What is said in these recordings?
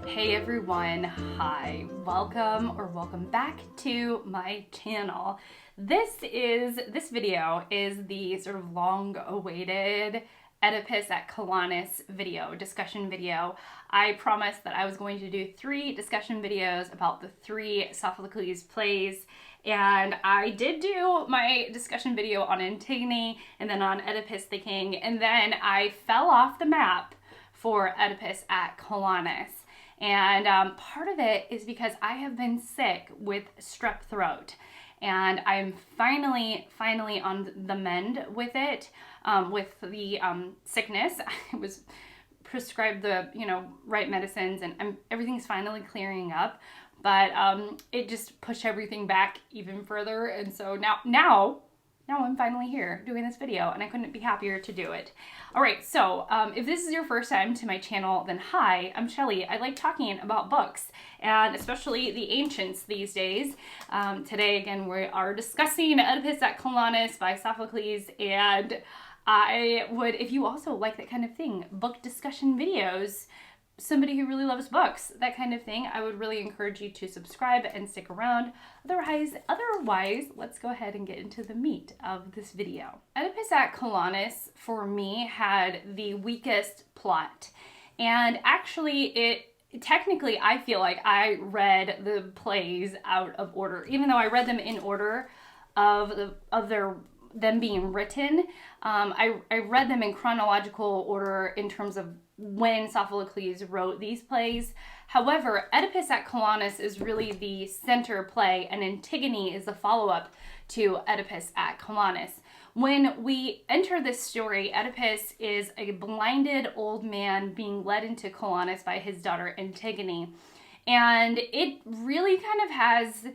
Hey everyone, hi, welcome back to my channel. This video is the sort of long-awaited Oedipus at Colonus discussion video. I promised that I was going to do 3 discussion videos about the 3 Sophocles plays, and I did do my discussion video on Antigone and then on Oedipus the King, and then I fell off the map for Oedipus at Colonus. And part of it is because I have been sick with strep throat, and I'm finally on the mend with it, with the sickness. I was prescribed the right medicines, and everything's finally clearing up, but it just pushed everything back even further, and so now I'm finally here doing this video, and I couldn't be happier to do it. All right, so if this is your first time to my channel, then hi, I'm Shelly. I like talking about books, and especially the ancients these days. Today, again, we are discussing Oedipus at Colonus by Sophocles, and I would, if you also like that kind of thing, book discussion videos, somebody who really loves books, that kind of thing, I would really encourage you to subscribe and stick around. Otherwise, let's go ahead and get into the meat of this video. Oedipus at Colonus, for me, had the weakest plot. And actually, technically, I feel like I read the plays out of order, even though I read them in order of them being written. I read them in chronological order in terms of when Sophocles wrote these plays. However, Oedipus at Colonus is really the center play, and Antigone is the follow-up to Oedipus at Colonus. When we enter this story, Oedipus is a blinded old man being led into Colonus by his daughter Antigone, and it really kind of has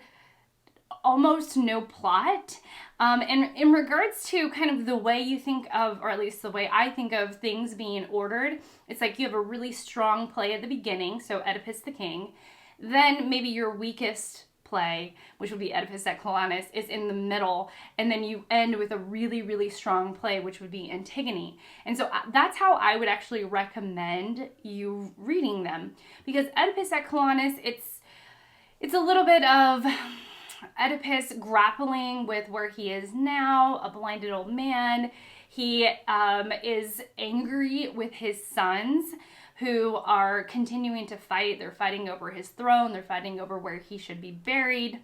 almost no plot. And in regards to kind of the way you think of, or at least the way I think of things being ordered, it's like you have a really strong play at the beginning, so Oedipus the King. Then maybe your weakest play, which would be Oedipus at Colonus, is in the middle, and then you end with a really, really strong play, which would be Antigone. And so that's how I would actually recommend you reading them, because Oedipus at Colonus, it's a little bit of Oedipus grappling with where he is now, a blinded old man. He is angry with his sons who are continuing to fight. They're fighting over his throne. They're fighting over where he should be buried.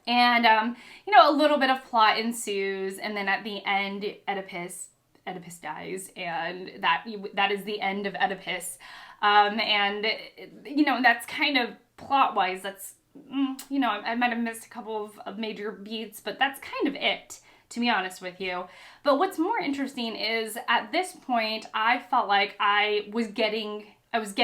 And, a little bit of plot ensues. And then at the end, Oedipus dies. And that is the end of Oedipus. That's kind of plot-wise, that's I might have missed a couple of major beats, but that's kind of it, to be honest with you. But what's more interesting is at this point, I felt like I was getting it. I was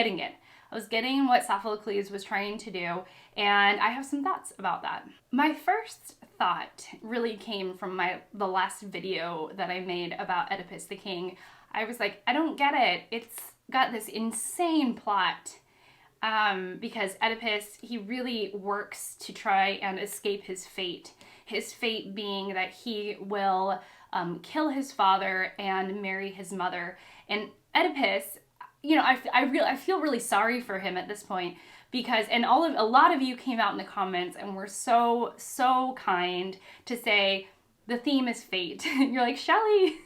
getting what Sophocles was trying to do, and I have some thoughts about that. My first thought really came from the last video that I made about Oedipus the King. I was like, I don't get it. It's got this insane plot. Because Oedipus, he really works to try and escape his fate. His fate being that he will kill his father and marry his mother. And Oedipus, I feel really sorry for him at this point, because a lot of you came out in the comments and were so kind to say the theme is fate. You're like, Shelly,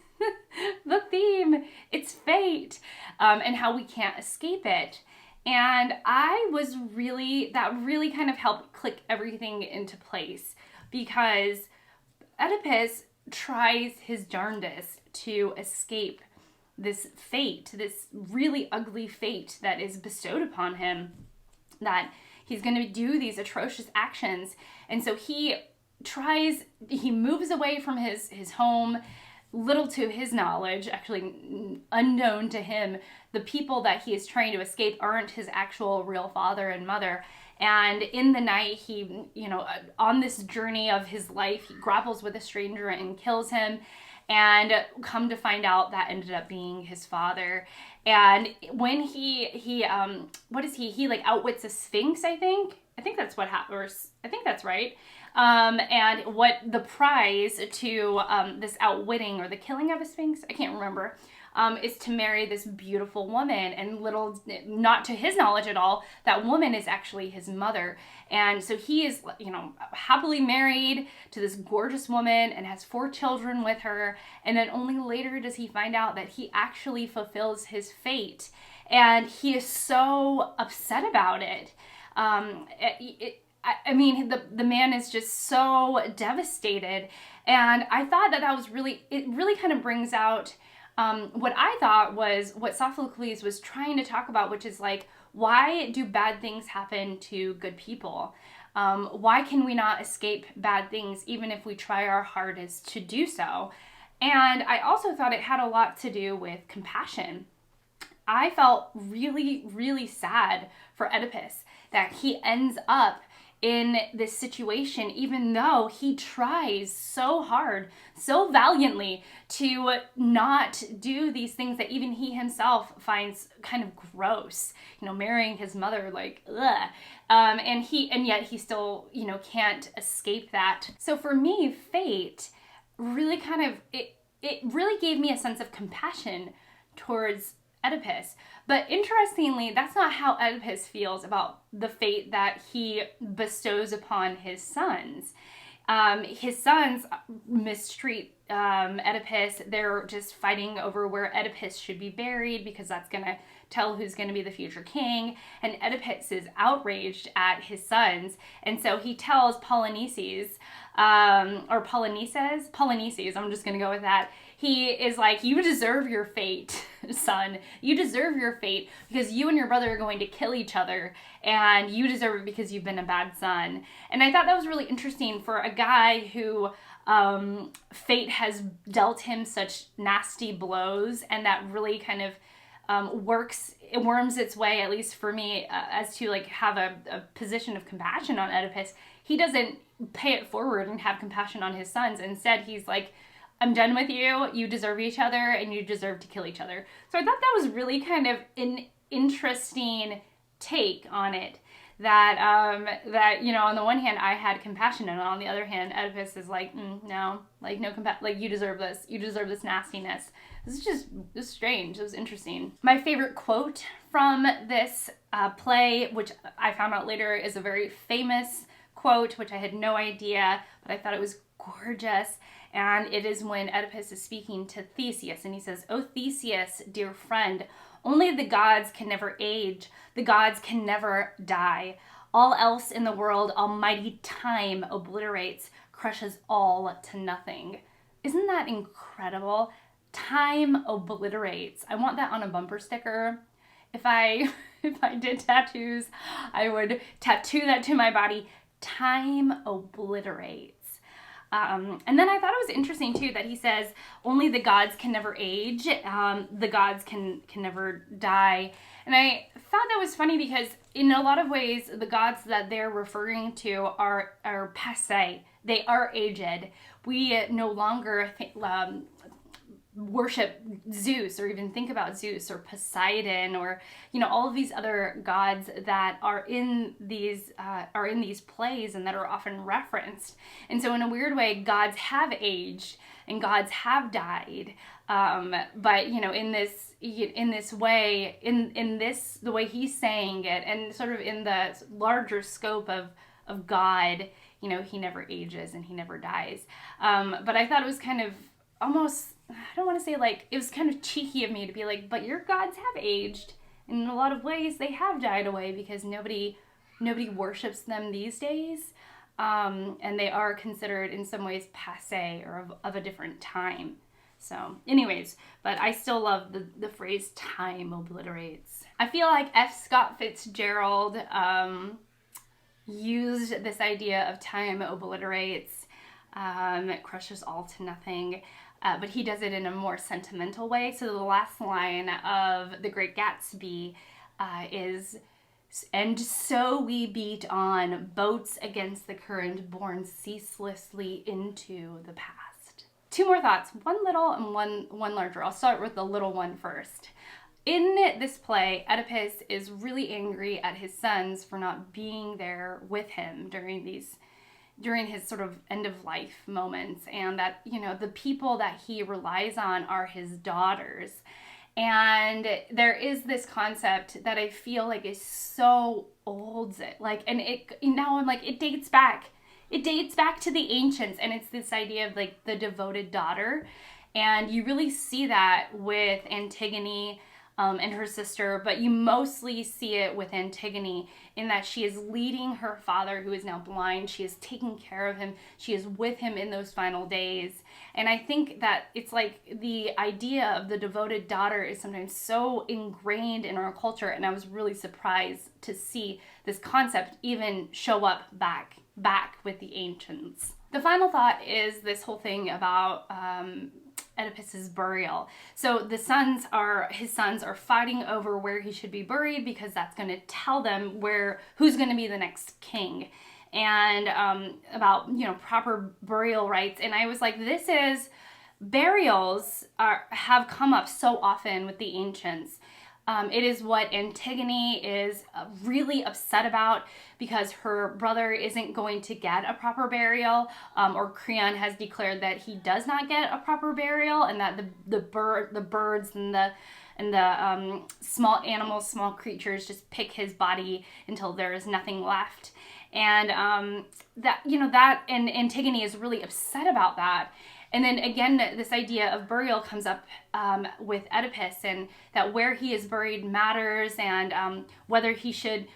the theme, it's fate, and how we can't escape it. And that really kind of helped click everything into place, because Oedipus tries his darndest to escape this fate, this really ugly fate that is bestowed upon him, that he's going to do these atrocious actions. And so he moves away from his home. Little to his knowledge, actually unknown to him, the people that he is trying to escape aren't his actual real father and mother. And in the night, he, on this journey of his life, he grapples with a stranger and kills him. And come to find out, that ended up being his father. And when he like outwits a sphinx, I think that's what happens. I think that's right. And what the prize to this outwitting or the killing of a sphinx, I can't remember. is to marry this beautiful woman, and little, not to his knowledge at all, that woman is actually his mother. And so he is, happily married to this gorgeous woman and has 4 children with her. And then only later does he find out that he actually fulfills his fate. And he is so upset about it. The man is just so devastated. And I thought that was it really kind of brings out what I thought was what Sophocles was trying to talk about, which is like, why do bad things happen to good people? Why can we not escape bad things even if we try our hardest to do so? And I also thought it had a lot to do with compassion. I felt really, really sad for Oedipus that he ends up in this situation, even though he tries so hard, so valiantly to not do these things that even he himself finds kind of gross, marrying his mother, like, ugh. And yet he still, can't escape that. So for me, fate really it really gave me a sense of compassion towards Oedipus. But interestingly, that's not how Oedipus feels about the fate that he bestows upon his sons. His sons mistreat Oedipus. They're just fighting over where Oedipus should be buried because that's going to tell who's going to be the future king. And Oedipus is outraged at his sons. And so he tells Polynices, I'm just going to go with that. He is like, you deserve your fate, son. You deserve your fate because you and your brother are going to kill each other, and you deserve it because you've been a bad son. And I thought that was really interesting for a guy who fate has dealt him such nasty blows, and that really kind of it worms its way, at least for me, as to like have a position of compassion on Oedipus. He doesn't pay it forward and have compassion on his sons. Instead, he's like, I'm done with you. You deserve each other, and you deserve to kill each other. So I thought that was really kind of an interesting take on it. That on the one hand I had compassion, and on the other hand Oedipus is like, no, like no like you deserve this. You deserve this nastiness. This is strange. It was interesting. My favorite quote from this play, which I found out later is a very famous quote, which I had no idea, but I thought it was gorgeous. And it is when Oedipus is speaking to Theseus, and he says, "O Theseus, dear friend, only the gods can never age, the gods can never die. All else in the world, almighty time obliterates, crushes all to nothing." Isn't that incredible? Time obliterates. I want that on a bumper sticker. If I did tattoos, I would tattoo that to my body. Time obliterates. And then I thought it was interesting too that he says only the gods can never age, the gods can never die. And I thought that was funny because in a lot of ways the gods that they're referring to are passé. They are aged. We no longer worship Zeus or even think about Zeus or Poseidon or all of these other gods that are in these plays and that are often referenced. And so in a weird way, gods have aged and gods have died, but in this way, the way he's saying it, and sort of in the larger scope of God, he never ages and he never dies. But I thought it was kind of almost, I don't want to say like, it was kind of cheeky of me to be like, but your gods have aged. And in a lot of ways, they have died away because nobody worships them these days. And they are considered in some ways passé or of a different time. So anyways, but I still love the phrase time obliterates. I feel like F. Scott Fitzgerald used this idea of time obliterates, it crushes all to nothing. But he does it in a more sentimental way. So the last line of The Great Gatsby is, "And so we beat on, boats against the current, borne ceaselessly into the past." 2 more thoughts, one little and one larger. I'll start with the little one first. In this play, Oedipus is really angry at his sons for not being there with him during his sort of end of life moments, and that the people that he relies on are his daughters. And there is this concept that I feel like is so old, like, and it, now I'm like, it dates back to the ancients, and it's this idea of like the devoted daughter. And you really see that with Antigone and her sister, but you mostly see it with Antigone in that she is leading her father, who is now blind. She is taking care of him. She is with him in those final days. And I think that it's like the idea of the devoted daughter is sometimes so ingrained in our culture, and I was really surprised to see this concept even show up back with the ancients. The final thought is this whole thing about Oedipus's burial. So his sons are fighting over where he should be buried, because that's going to tell them who's going to be the next king, and about, you know, proper burial rites. And I was like, burials have come up so often with the ancients. It is what Antigone is really upset about, because her brother isn't going to get a proper burial, or Creon has declared that he does not get a proper burial, and that the birds and the small animals, small creatures just pick his body until there is nothing left. And and Antigone is really upset about that. And then again, this idea of burial comes up with Oedipus, and that where he is buried matters, and where he should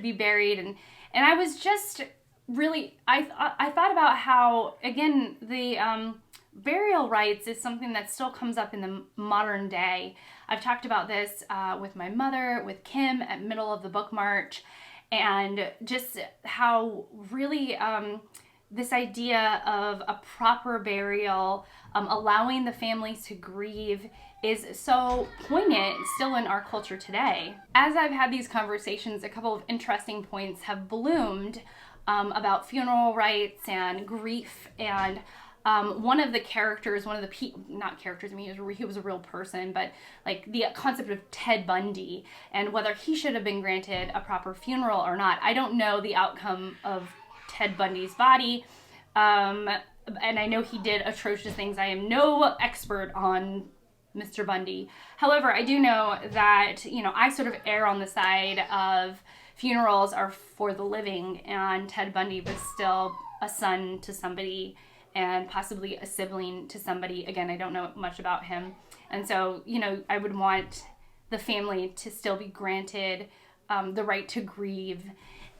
be buried. And I was just really, I thought about how, again, the burial rites is something that still comes up in the modern day. I've talked about this with my mother, with Kim at Middle of the Book March, and just how really this idea of a proper burial, allowing the families to grieve, is so poignant still in our culture today. As I've had these conversations, a couple of interesting points have bloomed about funeral rites and grief. And one of the characters, not characters, I mean, he was a real person, but like the concept of Ted Bundy and whether he should have been granted a proper funeral or not. I don't know the outcome of Ted Bundy's body, and I know he did atrocious things. I am no expert on Mr. Bundy. However, I do know that, you know, I sort of err on the side of funerals are for the living, and Ted Bundy was still a son to somebody and possibly a sibling to somebody. Again, I don't know much about him, and so, you know, I would want the family to still be granted the right to grieve.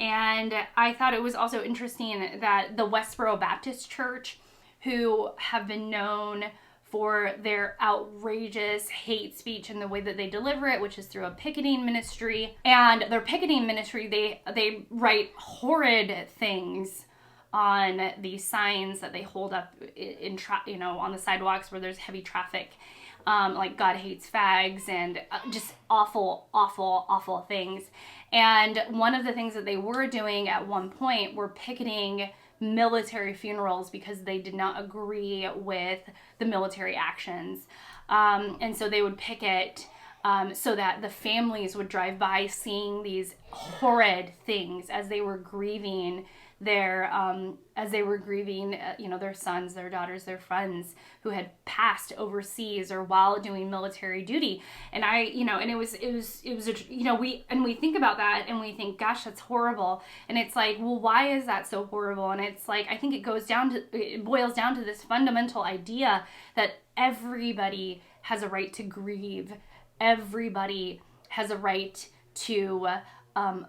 And I thought it was also interesting that the Westboro Baptist Church, who have been known for their outrageous hate speech and the way that they deliver it, which is through a picketing ministry. And their picketing ministry, they write horrid things on these signs that they hold up on the sidewalks where there's heavy traffic. Like God hates fags, and just awful, awful, awful things. And one of the things that they were doing at one point were picketing military funerals because they did not agree with the military actions. And so they would picket so that the families would drive by seeing these horrid things as they were grieving their sons, their daughters, their friends who had passed overseas or while doing military duty. And we think about that and we think, gosh, that's horrible. And it's like, well, why is that so horrible? And it's like, I think it boils down to this fundamental idea that everybody has a right to grieve. Everybody has a right to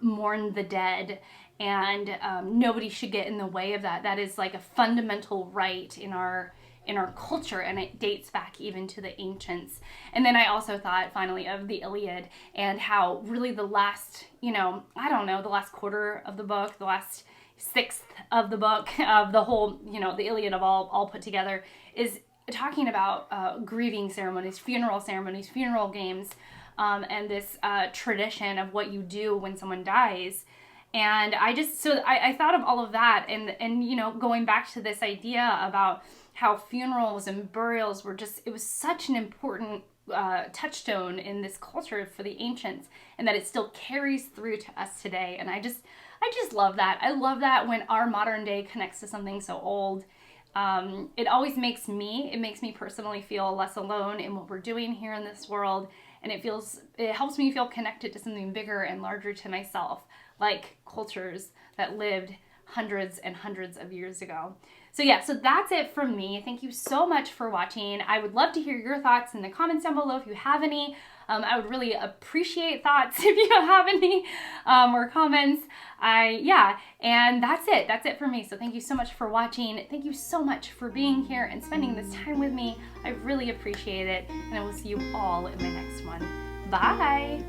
mourn the dead. And nobody should get in the way of that. That is like a fundamental right in our culture, and it dates back even to the ancients. And then I also thought finally of the Iliad and how really the last, the last quarter of the book, the last sixth of the book of the whole, the Iliad of all put together is talking about grieving ceremonies, funeral games, and this tradition of what you do when someone dies. And I thought of all of that and going back to this idea about how funerals and burials it was such an important touchstone in this culture for the ancients, and that it still carries through to us today. And I just love that. I love that when our modern day connects to something so old. It always makes me personally feel less alone in what we're doing here in this world. And it helps me feel connected to something bigger and larger to myself, like cultures that lived hundreds and hundreds of years ago. So yeah, so that's it from me. Thank you so much for watching. I would love to hear your thoughts in the comments down below if you have any. I would really appreciate thoughts if you have any or comments. And that's it. That's it for me. So thank you so much for watching. Thank you so much for being here and spending this time with me. I really appreciate it. And I will see you all in my next one. Bye.